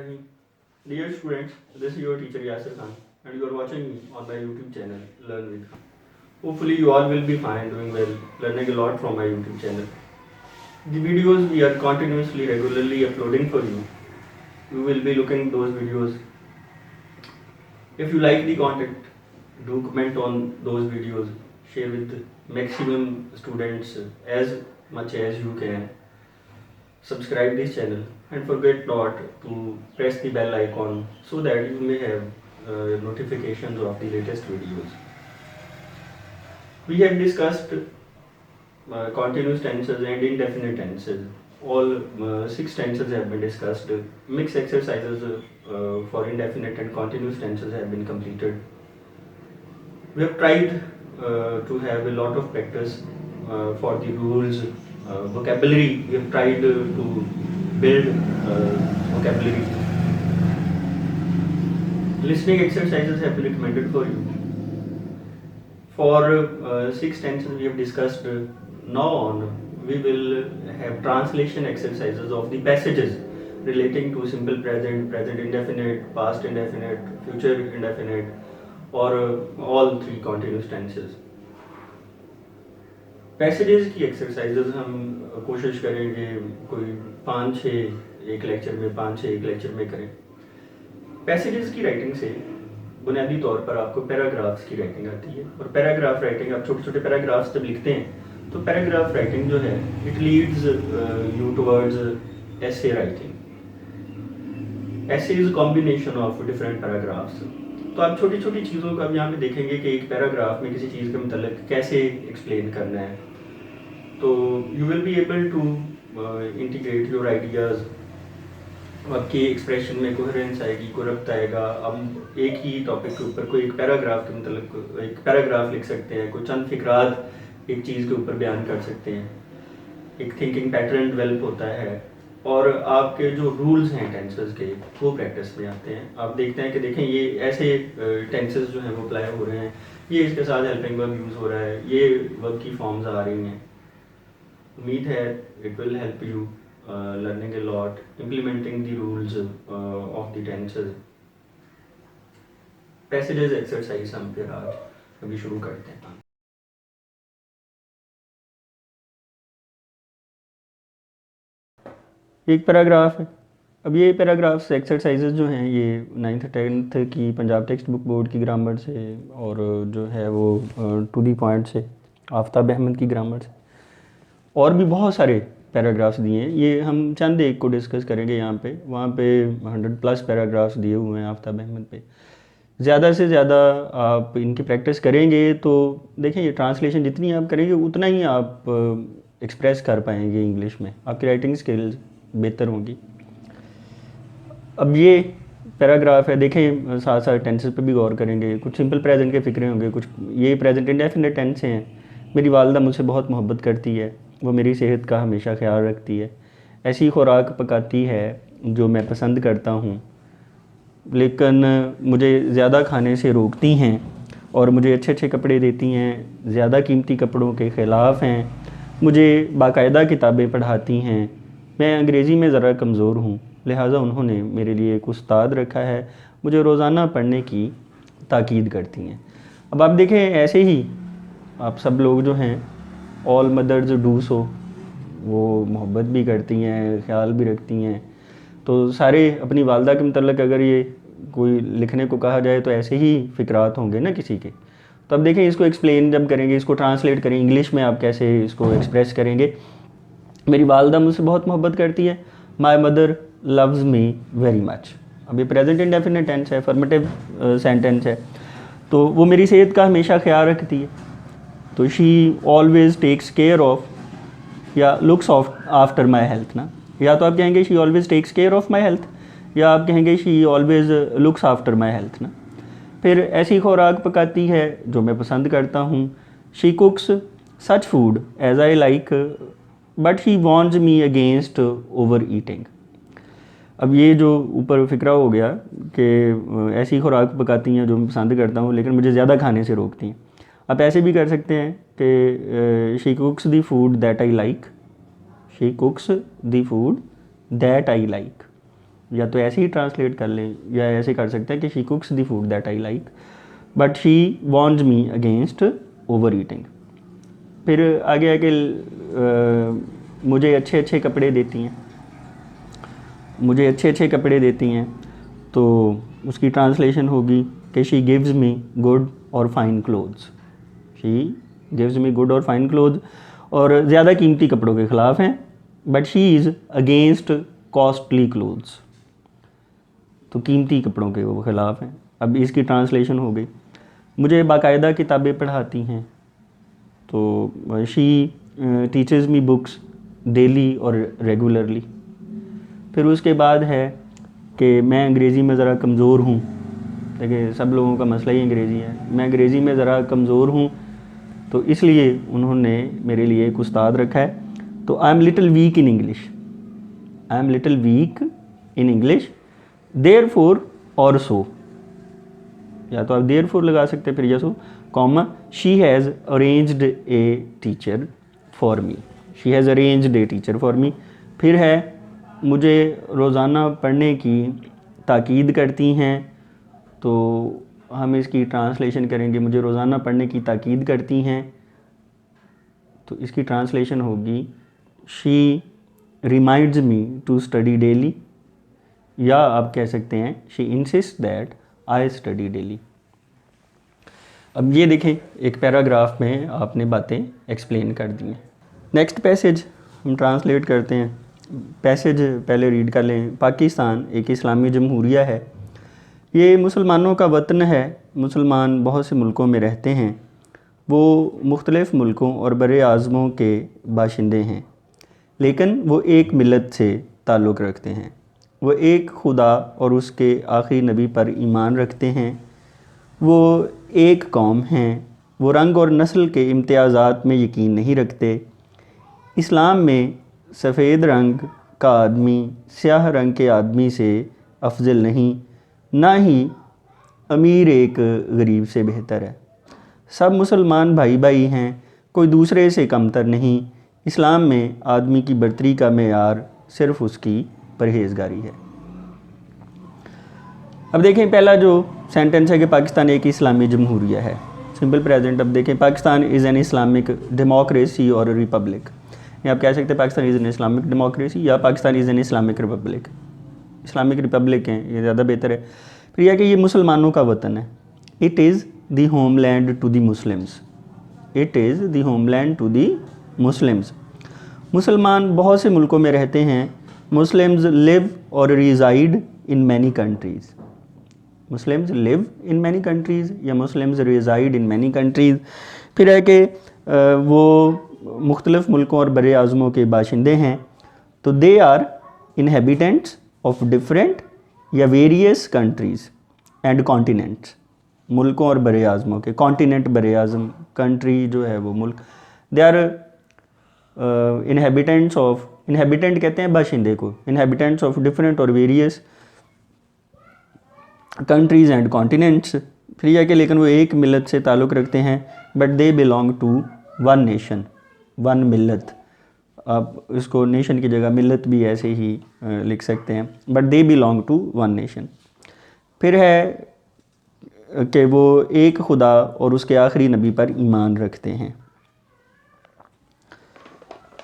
Bismillahirrahmanirrahim. Dear students, this is your teacher Yasir Khan and you are watching me on my YouTube channel Learn With. Hopefully you all will be fine, doing well, learning a lot from my YouTube channel. The videos we are continuously regularly uploading for you. You will be looking those videos. If you like the content, do comment on those videos, share with maximum students as much as you can. Subscribe this channel and forget not to press the bell icon so that you may have notifications of the latest videos. We have discussed continuous tenses and indefinite tenses. All 6 tenses have been discussed. Mixed exercises for indefinite and continuous tenses have been completed. We have tried to have a lot of practice for the rules, vocabulary. We have tried to build vocabulary. Listening exercises have been recommended for you. For 6 tenses we have discussed. Now on, we will have translation exercises of the passages relating to simple present, present indefinite, past indefinite, future indefinite, और all 3 continuous tenses. Passages की exercises हम कोशिश करेंगे कोई 5-6 एक lecture में 5-6 एक lecture में करें. पैसेजेस की राइटिंग से बुनियादी तौर पर आपको पैराग्राफ्स की राइटिंग आती है और पैराग्राफ राइटिंग आप छोटे छोटे पैराग्राफ्स जब लिखते हैं तो पैराग्राफ राइटिंग जो है it leads you towards essay writing. Essay is combination of different paragraphs. तो आप छोटी छोटी चीज़ों को अब यहाँ पे देखेंगे कि एक पैराग्राफ में किसी चीज़ के मतलब कैसे एक्सप्लेन करना है. तो you will be able to integrate your ideas. आपकी एक्सप्रेशन में कोहेरेंस आएगी, को रब्त आएगा. अब एक ही टॉपिक के ऊपर कोई एक पैराग्राफ के मतलब एक पैराग्राफ लिख सकते हैं, कोई चंद फिक्रात एक चीज़ के ऊपर बयान कर सकते हैं. एक थिंकिंग पैटर्न डेवलप होता है और आपके जो रूल्स हैं टेंसेस के वो प्रैक्टिस में आते हैं. आप देखते हैं कि देखें ये ऐसे टेंसेस जो हैं वो अप्लाई हो रहे हैं, ये इसके साथ हेल्पिंग वर्ब यूज़ हो रहा है, ये वर्ब की फॉर्म्स आ रही हैं. उम्मीद है it will help you learning a lot, implementing the rules of the tenses. Passages exercise हम फिर आज अभी शुरू करते हैं. एक पैराग्राफ है. अब ये पैराग्राफ्स एक्सरसाइजेज जो हैं ये 9th 10th की पंजाब टेक्स्ट बुक बोर्ड की ग्रामर से और जो है वो टू दी पॉइंट से आफ्ताब अहमद की ग्रामर से और भी बहुत सारे पैराग्राफ्स दिए हैं. ये हम चंद एक को डिस्कस करेंगे यहाँ पे. वहाँ पे 100+ पैराग्राफ्स दिए हुए हैं आफ्ताब अहमद पे. ज़्यादा से ज़्यादा आप इनकी प्रैक्टिस करेंगे तो देखें ये ट्रांसलेशन जितनी आप करेंगे उतना ही आप एक्सप्रेस कर पाएंगे इंग्लिश में. आपकी राइटिंग स्किल्स बेहतर होंगी. अब ये पैराग्राफ है, देखें साथ साथ टेंसेस पे भी गौर करेंगे. कुछ सिंपल प्रेजेंट के फ़िक्रे होंगे, कुछ ये प्रेजेंट इंडेफिनिट टेंस हैं. मेरी वालदा मुझसे बहुत मोहब्बत करती है, वो मेरी सेहत का हमेशा ख्याल रखती है. ऐसी खुराक पकाती है जो मैं पसंद करता हूँ, लेकिन मुझे ज़्यादा खाने से रोकती हैं और मुझे अच्छे अच्छे कपड़े देती हैं, ज़्यादा कीमती कपड़ों के ख़िलाफ़ हैं, मुझे बाकायदा किताबें पढ़ाती हैं. मैं अंग्रेज़ी में ज़रा कमज़ोर हूँ, लिहाजा उन्होंने मेरे लिए एक उस्ताद रखा है, मुझे रोज़ाना पढ़ने की ताकीद करती हैं. अब आप देखें ऐसे ही आप सब लोग जो हैं ऑल मदर्स डू सो, वो मोहब्बत भी करती हैं, ख्याल भी रखती हैं. तो सारे अपनी वालदा के मतलब अगर ये कोई लिखने को कहा जाए तो ऐसे ही फ़िक्रात होंगे ना किसी के. तो अब देखें इसको एक्सप्लेन जब करेंगे, इसको ट्रांसलेट करें इंग्लिश में, आप कैसे इसको एक्सप्रेस करेंगे. मेरी वालदा मुझसे बहुत मोहब्बत करती है, my mother loves me very much. अब ये प्रेजेंट इंडेफिनिट टेंस है, अफर्मेटिव सेंटेंस है. तो वो मेरी सेहत का हमेशा ख्याल रखती है. तो she always takes care of या लुक्स आफ्टर माई हेल्थ ना. या तो आप कहेंगे she always takes care of my health, या आप कहेंगे she always looks after my health ना. फिर ऐसी खुराक पकाती है जो मैं पसंद करता हूँ. She cooks such food as I like but he warns me against overeating. अब ये जो ऊपर फ़िक्रा हो गया कि ऐसी खुराक पकाती हैं जो मैं पसंद करता हूँ लेकिन मुझे ज़्यादा खाने से रोकती हैं. आप ऐसे भी कर सकते हैं कि she कुक्स the food that I like, she कुक्स the food that I like. या तो ऐसे ही ट्रांसलेट कर लें या ऐसे कर सकते हैं कि she कुक्स the food that I like but she warns me against over eating. फिर आगे आगे मुझे अच्छे अच्छे कपड़े देती हैं, मुझे अच्छे अच्छे कपड़े देती हैं, तो उसकी ट्रांसलेशन होगी कि शी गिव्स मी गुड और fine clothes. She gives me good और फाइन क्लोथ्स, और ज़्यादा कीमती कपड़ों के ख़िलाफ़ हैं, but she is against costly clothes, तो कीमती कपड़ों के वो ख़िलाफ़ हैं। अब इसकी ट्रांसलेशन हो गई, मुझे बाकायदा किताबें पढ़ाती हैं, तो she teachers me books daily और रेगुलरली। फिर उसके बाद है कि मैं अंग्रेज़ी में ज़रा कमज़ोर हूँ, देखिए सब लोगों का मसला ही अंग्रेज़ी है, मैं अंग्रेज़ी में ज़रा कमज़ोर हूँ, तो इसलिए उन्होंने मेरे लिए एक उस्ताद रखा है। तो I am little weak in English, I am little weak in English, therefore और सो, या तो आप देयर फोर लगा सकते हैं फिर या so, comma she has arranged a teacher for me, she has arranged a teacher for me. फिर है मुझे रोज़ाना पढ़ने की ताकीद करती हैं, तो हम इसकी ट्रांसलेशन करेंगे, मुझे रोज़ाना पढ़ने की ताकीद करती हैं, तो इसकी ट्रांसलेशन होगी she reminds me to study daily, या आप कह सकते हैं she insist that I study daily. अब ये देखें एक पैराग्राफ में आपने बातें एक्सप्लेन कर दी हैं। नेक्स्ट पैसेज हम ट्रांसलेट करते हैं। पैसेज पहले रीड कर लें। पाकिस्तान एक इस्लामी जमहूरिया है, ये मुसलमानों का वतन है, मुसलमान बहुत से मुल्कों में रहते हैं, वो मुख्तलिफ़ मुल्कों और बरे आज़मों के बाशिंदे हैं, लेकिन वो एक मिलत से ताल्लुक़ रखते हैं, वो एक खुदा और उसके आखिरी नबी पर ईमान रखते हैं, वो एक कौम हैं, वो रंग और नस्ल के इम्तियाज़ात में यकीन नहीं रखते। इस्लाम में सफ़ेद रंग का आदमी स्याह रंग के आदमी से अफजल नहीं, ना ही अमीर एक गरीब से बेहतर है। सब मुसलमान भाई भाई हैं, कोई दूसरे से कमतर नहीं। इस्लाम में आदमी की बर्तरी का मेयार सिर्फ़ उसकी परहेज़गारी है। अब देखें पहला जो सेंटेंस है कि पाकिस्तान एक इस्लामी जमहूरिया है, सिंपल प्रेजेंट। अब देखें Pakistan is an Islamic democracy और रिपब्लिक, या आप कह सकते हैं Pakistan is an Islamic democracy या Pakistan is an Islamic republic. Islamic republic हैं ये ज़्यादा बेहतर है। फिर यह कि ये मुसलमानों का वतन है। It is the homeland to the Muslims, it is the homeland to the Muslims. मुसलमान बहुत से मुल्कों में रहते हैं। मुस्लिम्स लिव और reside in many countries, Muslims live in many countries या Muslims reside in many countries. फिर है कि वो मुख्तलिफ़ मुल्कों और बरे आज़मों के बाशिंदे हैं, तो they are inhabitants of different या वेरियस कंट्रीज़ एंड कॉन्टिनेंट्स, मुल्कों और बरे आज़मों के, कॉन्टिनेंट बरे आज़म, कंट्री जो है वो मुल्क, they are inhabitants of, inhabitant कहते हैं बाशिंदे को, इनहेबिटेंट्स ऑफ डिफरेंट और वेरियस कंट्रीज़ एंड कॉन्टिनेंट्स। फिर यह कि लेकिन वो एक मिलत से ताल्लुक़ रखते हैं, but they belong to one nation, one मिलत। आप इसको नेशन की जगह मिलत भी ऐसे ही लिख सकते हैं, but they belong to one nation. फिर है कि वो एक खुदा और उसके आखिरी नबी पर ईमान रखते हैं।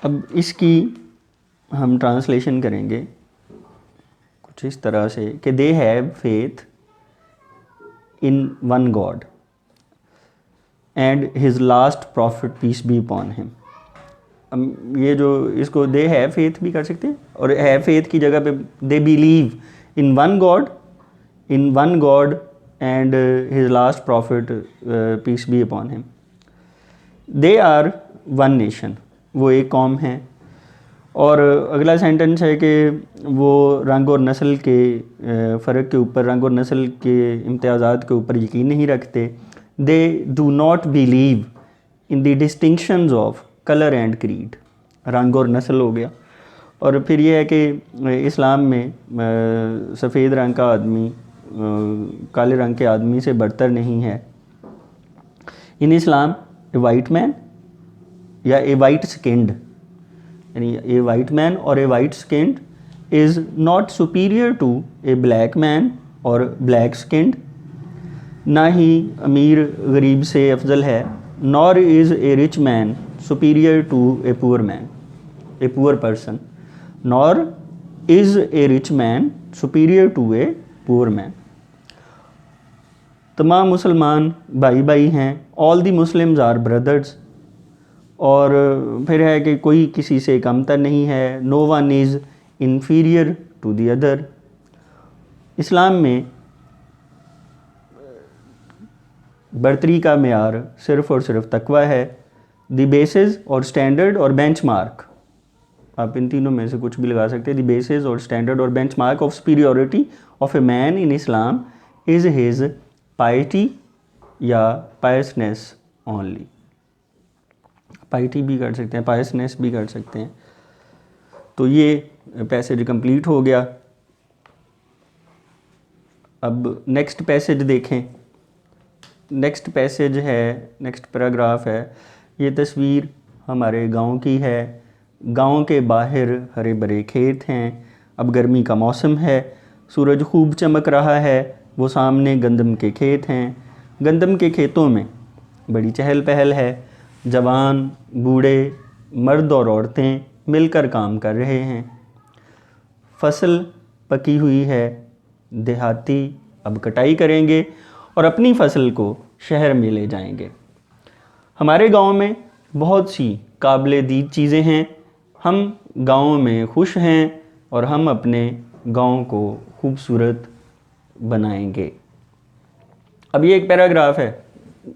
अब इसकी हम ट्रांसलेशन करेंगे कुछ इस तरह से कि they have faith in one God and his last prophet peace be upon him. ये जो इसको दे हैव फेथ भी कर सकते हैं, और हैव फेथ की जगह पे they believe in one God, in one God and his last prophet peace be upon him. They are one nation, वो एक कौम है। और अगला सेंटेंस है कि वो रंग और नस्ल के फ़र्क के ऊपर, रंग और नस्ल के इम्तियाज़ात के ऊपर यकीन नहीं रखते। They do not believe in the distinctions of colour and creed, रंग और नस्ल हो गया। और फिर ये है कि इस्लाम में सफ़ेद रंग का आदमी काले रंग के आदमी से बरतर नहीं है। इन इस्लाम ए वाइट मैन या ए वाइट स्किन्ड, यानी ए वाइट मैन और a white skinned is not superior to a black man और ब्लैक स्किन्ड, ना ही अमीर गरीब से अफजल है, nor is a rich man superior to a poor man, a poor person, nor is a rich man superior to a poor man. तमाम मुसलमान भाई भाई हैं, all the Muslims are brothers, और फिर है कि कोई किसी से कमतर नहीं है, no one is inferior to the other. Islam में बर्तरी का मेयार सिर्फ़ और सिर्फ तकवा है। द बेसिस और स्टैंडर्ड और बेंचमार्क, आप इन तीनों में से कुछ भी लगा सकते हैं। द बेसिस और स्टैंडर्ड और benchmark of superiority of a man in Islam is his piety या पायसनेस ओनली। पाइटी भी कर सकते हैं, पायसनेस भी कर सकते हैं। तो ये पैसेज कंप्लीट हो गया। अब नेक्स्ट पैसेज देखें। नेक्स्ट पैसेज है, नेक्स्ट पैराग्राफ है, ये तस्वीर हमारे गांव की है। गांव के बाहर हरे भरे खेत हैं, अब गर्मी का मौसम है, सूरज खूब चमक रहा है, वो सामने गंदम के खेत हैं। गंदम के खेतों में बड़ी चहल पहल है, जवान बूढ़े मर्द और औरतें मिलकर काम कर रहे हैं। फसल पकी हुई है, देहाती अब कटाई करेंगे और अपनी फसल को शहर में ले जाएंगे। हमारे गांव में बहुत सी काबिले दीद चीज़ें हैं, हम गांव में खुश हैं और हम अपने गांव को खूबसूरत बनाएंगे। अब ये एक पैराग्राफ है।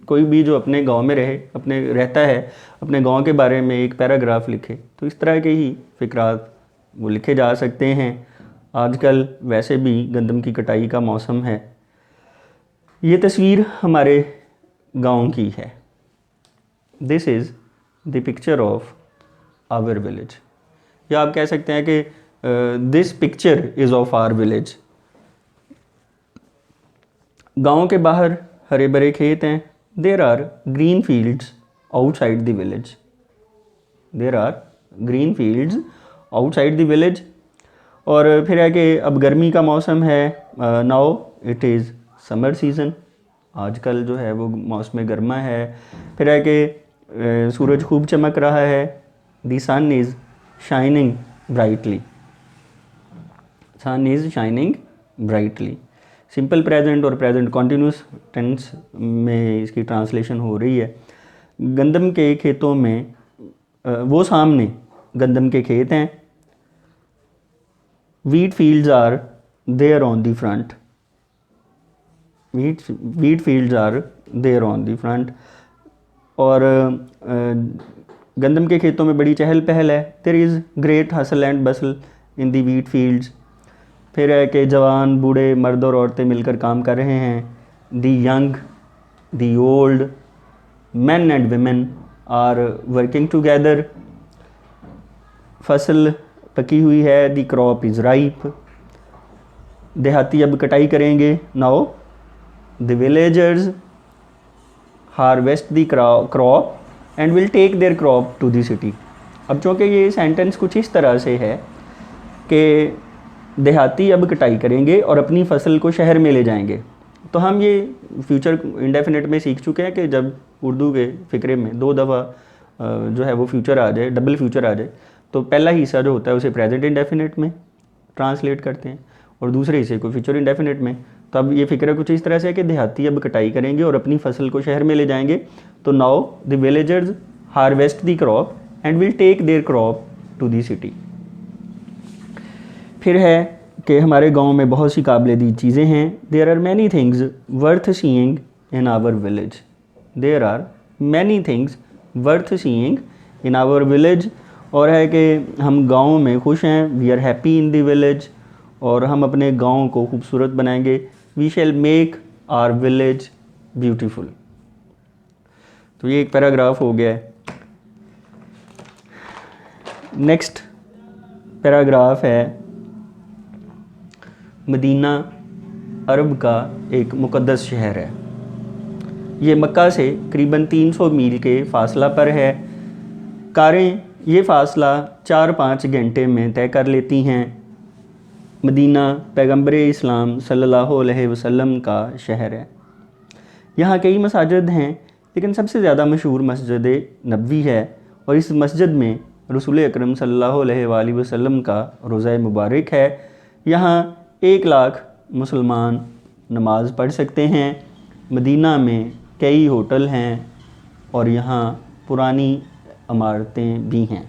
कोई भी जो अपने गांव में रहता है, अपने गांव के बारे में एक पैराग्राफ लिखे, तो इस तरह के ही फ़िक्रात वो लिखे जा सकते हैं। आजकल वैसे भी गंदम की कटाई का मौसम है। ये तस्वीर हमारे गांव की है। This is the picture of our village, या आप कह सकते हैं कि this picture is of our village. गांव के बाहर हरे भरे खेत हैं। There are green fields outside the village. There are green fields outside the village. और फिर है कि अब गर्मी का मौसम है। Now it is summer season. आजकल जो है वो मौसम गर्मा है। फिर है कि सूरज खूब चमक रहा है। The sun is shining brightly. Sun is shining brightly. Simple present और प्रेजेंट कॉन्टिन्यूस टेंस में इसकी ट्रांसलेशन हो रही है। गंदम के खेतों में वो सामने गंदम के खेत हैं। Wheat fields are there on the front. Wheat fields are there on the front. और गंदम के खेतों में बड़ी चहल पहल है। There is great hustle and bustle in the wheat fields. फिर है कि जवान बूढ़े मर्द और औरतें मिलकर काम कर रहे हैं। The young the old men and women are working together. फसल पकी हुई है। the crop is ripe. देहाती अब कटाई करेंगे। now the villagers harvest the crop and will take their crop to the city. अब चूँकि ये सेंटेंस कुछ इस तरह से है कि देहाती अब कटाई करेंगे और अपनी फसल को शहर में ले जाएंगे, तो हम ये फ्यूचर इंडेफिनिट में सीख चुके हैं कि जब उर्दू के फ़िक्रे में दो दफ़ा जो है वो फ्यूचर आ जाए, डबल फ्यूचर आ जाए, तो पहला हिस्सा जो होता है उसे प्रेजेंट इंडेफिनिट में ट्रांसलेट करते हैं और दूसरे हिस्से को फ्यूचर इंडेफिनिट में। तो अब ये फ़िक्र कुछ इस तरह से है कि देहाती अब कटाई करेंगे और अपनी फसल को शहर में ले जाएंगे। तो now the villagers harvest the crop and will take their crop to the city. फिर है कि हमारे गांव में बहुत सी काबिल-ए-दीद चीज़ें हैं। There are many things worth seeing in our village. There are many things worth seeing in our village. और है कि हम गांव में खुश हैं। We are happy in the village. और हम अपने गांव को खूबसूरत बनाएंगे। We shall make our village beautiful. तो ये एक पैराग्राफ हो गया है। नेक्स्ट पैराग्राफ है मदीना अरब का एक मुक़द्दस शहर है। ये मक्का से करीबन 300 मील के फासला पर है। कारें ये फ़ासला 4-5 घंटे में तय कर लेती हैं। मदीना पैगंबर इस्लाम सल्लल्लाहु अलैहि वसल्लम का शहर है। यहाँ कई मसाजिद हैं, लेकिन सबसे ज़्यादा मशहूर मस्जिद नबवी है, और इस मस्जिद में रसूल अकरम सल्लल्लाहु अलैहि वसल्लम का रोज़ा मुबारक है। यहाँ 1 लाख मुसलमान नमाज़ पढ़ सकते हैं। मदीना में कई होटल हैं और यहाँ पुरानी इमारतें भी हैं।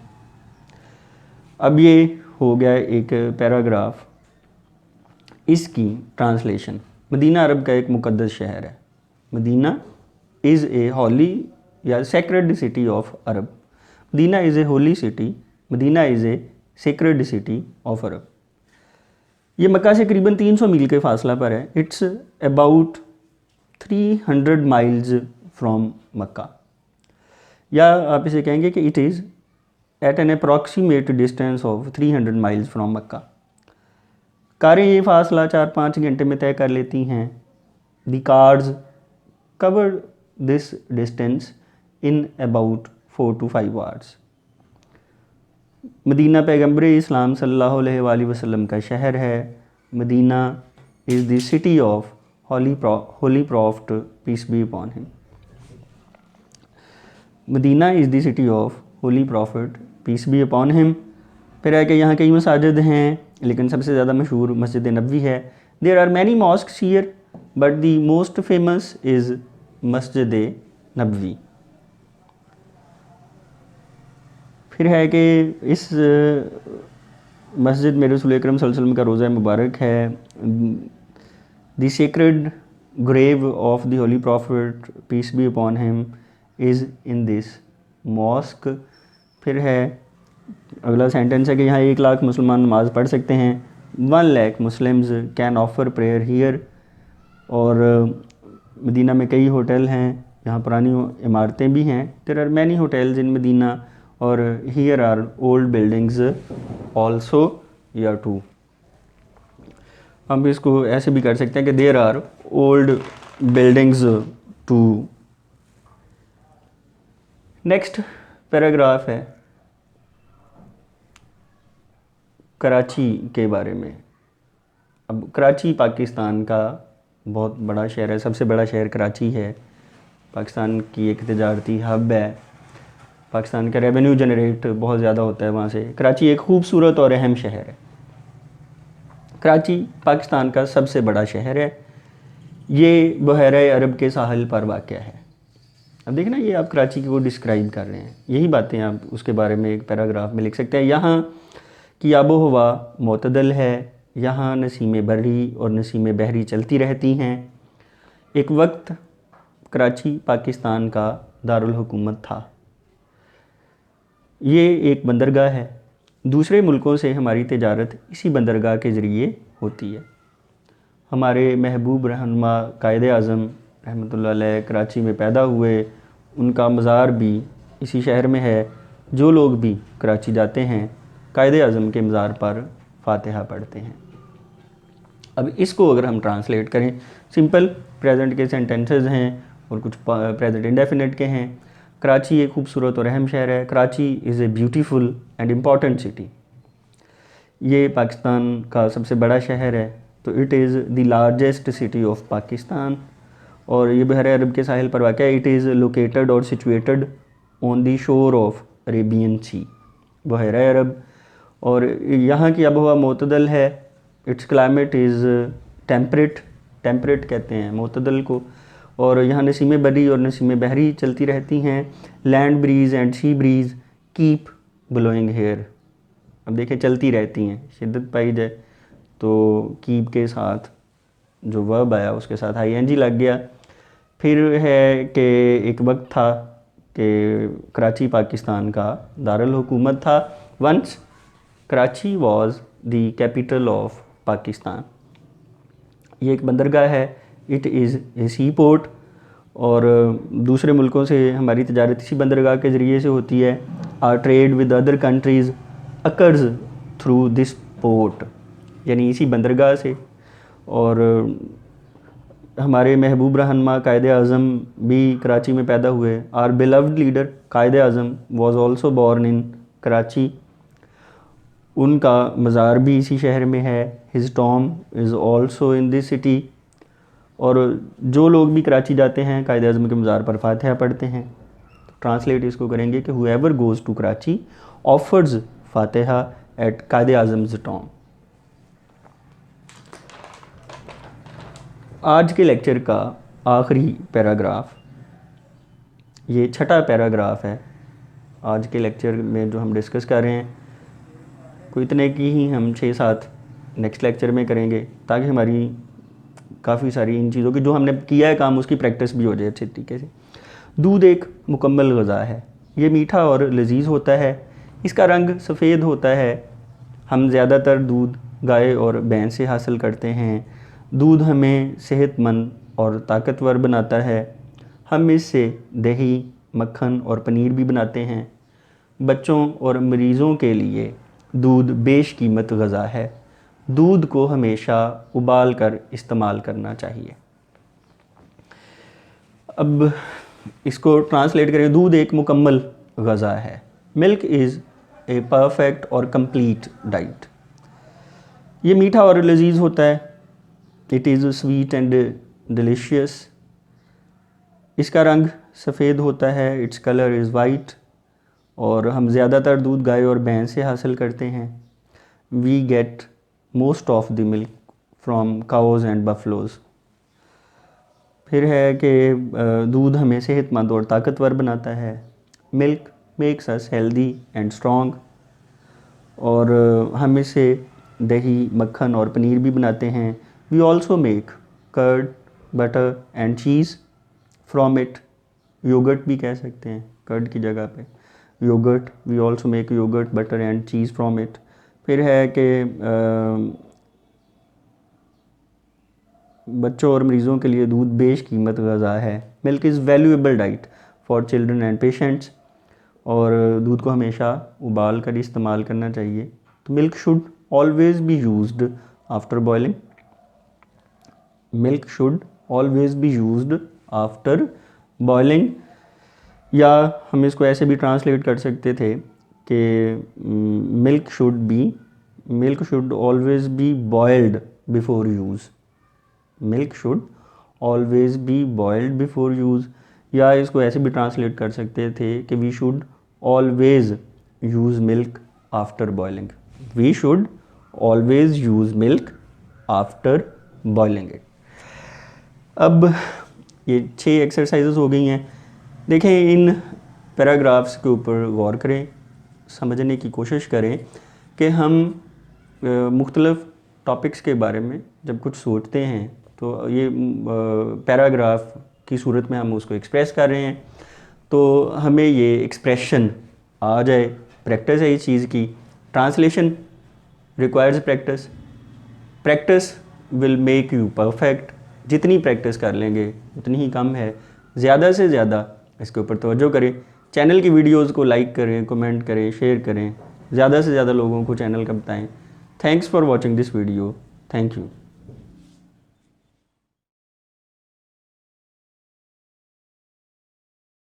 अब ये हो गया एक पैराग्राफ, इसकी ट्रांसलेशन। मदीना अरब का एक मुक़द्दस शहर है। मदीना इज़ ए होली या sacred city of Arab. Medina is a holy city, Medina is a sacred city of Arab. ये मक्का से करीबन 300 मील के फासला पर है। It's about 300 miles from Mecca, या आप इसे कहेंगे कि it is at an approximate distance of 300 miles from Mecca. कारें ये फासला 4-5 घंटे में तय कर लेती हैं। The cars cover this distance in about 4 to 5 hours. Medina पैगंबर इस्लाम सल्लल्लाहु अलैहि वसल्लम का शहर है। Medina is the city of holy prophet peace be upon him. Medina is the city of holy prophet peace be upon him. फिर है कि यहाँ कई मसाजिद हैं, लेकिन सबसे ज़्यादा मशहूर मस्जिद नबवी है। There are many mosques here but the most famous is Masjid Nabawi. फिर है कि इस मस्जिद में रसूल अकरम सल्लल्लाहु अलैहि वसल्लम का रोज़ा मुबारक है। The sacred grave of the holy prophet peace be upon him is in this mosque. फिर है अगला सेंटेंस है कि यहाँ 1 लाख मुसलमान नमाज़ पढ़ सकते हैं। 1 lakh Muslims can offer prayer here. और मदीना में कई होटल हैं, यहाँ पुरानी इमारतें भी हैं। There are many hotels in Medina, और here are old buildings also या टू। हम इसको ऐसे भी कर सकते हैं कि there are old buildings too. Next paragraph है कराची के बारे में। अब कराची पाकिस्तान का बहुत बड़ा शहर है, सबसे बड़ा शहर कराची है। पाकिस्तान की एक तजारती हब है। पाकिस्तान का रेवेन्यू जनरेट बहुत ज़्यादा होता है वहाँ से। कराची एक खूबसूरत और अहम शहर है। कराची पाकिस्तान का सबसे बड़ा शहर है। ये बहरे अरब के साहिल पर वाक़या है। अब देखना, ये आप कराची को डिस्क्राइब कर रहे हैं, यही बातें आप उसके बारे में एक पैराग्राफ में लिख सकते हैं। यहाँ की आबो हवा मोतदल है। यहाँ नसीमें बर्री और नसीमें बहरी चलती रहती हैं। एक वक्त कराची पाकिस्तान का दारुल हुकूमत था। ये एक बंदरगाह है। दूसरे मुल्कों से हमारी तिजारत इसी बंदरगाह के ज़रिए होती है। हमारे महबूब रहनुमा कायदे आज़म रहमतुल्लाह अलैह कराची में पैदा हुए। उनका मज़ार भी इसी शहर में है। जो लोग भी कराची जाते हैं कायदे आज़म के मज़ार पर फातिहा पढ़ते हैं। अब इसको अगर हम ट्रांसलेट करें, सिंपल प्रेजेंट के सेंटेंसेस हैं और कुछ प्रेजेंट इंडेफिनिट के हैं। कराची एक खूबसूरत और अहम शहर है। Karachi is a beautiful and important city. ये पाकिस्तान का सबसे बड़ा शहर है, तो it is the largest city of Pakistan. और ये बहरे अरब के साहिल पर वाक़या है। इट इज़ लोकेटेड और situated on the shore of Arabian sea, बहरे अरब। और यहाँ की आबोहवा मोतदल है। इट्स क्लाइमेट इज़ टेम्परेट कहते हैं मोतदल को। और यहाँ नसीमें बरी और नसीमें बहरी चलती रहती हैं। Land breeze and sea breeze keep blowing here. अब देखें, चलती रहती हैं, शिद्दत पाई जाए तो कीप के साथ जो वर्ब आया उसके साथ ING लग गया। फिर है कि एक वक्त था कि कराची पाकिस्तान का दारुल हुकूमत था। Once Karachi was the capital of Pakistan. ये एक बंदरगाह है। It is a sea port. और दूसरे मुल्कों से हमारी तजारत इसी बंदरगाह के ज़रिए से होती है। Our trade with other countries occurs through this port, यानी इसी बंदरगाह से। और हमारे महबूब रहनुमा कायदे आज़म भी कराची में पैदा हुए। Are beloved leader Quaid-e Azam was also born in Karachi. उनका मज़ार भी इसी शहर में है। His tomb is also in this city. और जो लोग भी कराची जाते हैं कायद आज़म के मज़ार पर फातिहा पढ़ते हैं। तो ट्रांसलेट इसको करेंगे कि whoever goes to Karachi offers Fatiha at Quaid Azam's tomb. आज के लेक्चर का आखिरी पैराग्राफ, ये छठा पैराग्राफ है आज के लेक्चर में जो हम डिस्कस कर रहे हैं। कोई इतने की ही हम 6-7 नेक्स्ट लेक्चर में करेंगे ताकि हमारी काफ़ी सारी इन चीज़ों की जो हमने किया है काम उसकी प्रैक्टिस भी हो जाए अच्छे तरीके से। दूध एक मुकम्मल ग़ज़ा है, ये मीठा और लजीज होता है, इसका रंग सफ़ेद होता है। हम ज़्यादातर दूध गाय और भैंस से हासिल करते हैं। दूध हमें सेहतमंद और ताकतवर बनाता है। हम इससे दही, मक्खन और पनीर भी बनाते हैं। बच्चों और मरीज़ों के लिए दूध बेशकीमत ग़ज़ा है। दूध को हमेशा उबाल कर इस्तेमाल करना चाहिए। अब इसको ट्रांसलेट करें। दूध एक मुकम्मल ग़ज़ा है। मिल्क इज़ ए परफेक्ट और कंप्लीट डाइट। ये मीठा और लजीज होता है। It is sweet and delicious. इसका रंग सफ़ेद होता है। Its colour is white. और हम ज़्यादातर दूध गाय और भैंस से हासिल करते हैं। We get most of the milk from cows and buffaloes. फिर है कि दूध हमें सेहतमंद और ताकतवर बनाता है। Milk makes us healthy and strong. और हम इसे दही, मक्खन और पनीर भी बनाते हैं। We also make curd, butter and cheese from it. Yogurt भी कह सकते हैं कर्ड की जगह पे, yogurt. We also make yogurt, butter and cheese from it. फिर है कि बच्चों और मरीज़ों के लिए दूध बेशकीमत ग़ज़ा है। Milk is valuable diet for children and patients. और दूध को हमेशा उबाल कर इस्तेमाल करना चाहिए। तो milk should always be used after boiling. Milk should always be used after boiling. या हम इसको ऐसे भी ट्रांसलेट कर सकते थे कि milk should always be boiled before use. Milk should always be boiled before use. या इसको ऐसे भी ट्रांसलेट कर सकते थे कि we should always use milk after boiling. We should always use milk after boiling it. अब ये 6 एक्सरसाइजेस हो गई हैं। देखें, इन पैराग्राफ्स के ऊपर गौर करें, समझने की कोशिश करें कि हम मुख्तलिफ़ टॉपिक्स के बारे में जब कुछ सोचते हैं तो ये पैराग्राफ की सूरत में हम उसको एक्सप्रेस कर रहे हैं तो हमें ये एक्सप्रेशन आ जाए। प्रैक्टिस है इस चीज़ की। Translation requires practice. Practice will make you perfect. जितनी प्रैक्टिस कर लेंगे उतनी ही कम है। ज़्यादा से ज़्यादा इसके ऊपर तवज्जो करें। चैनल की वीडियोस को लाइक करें, कमेंट करें, शेयर करें। ज़्यादा से ज़्यादा लोगों को चैनल का बताएं। Thanks for watching this video. Thank you.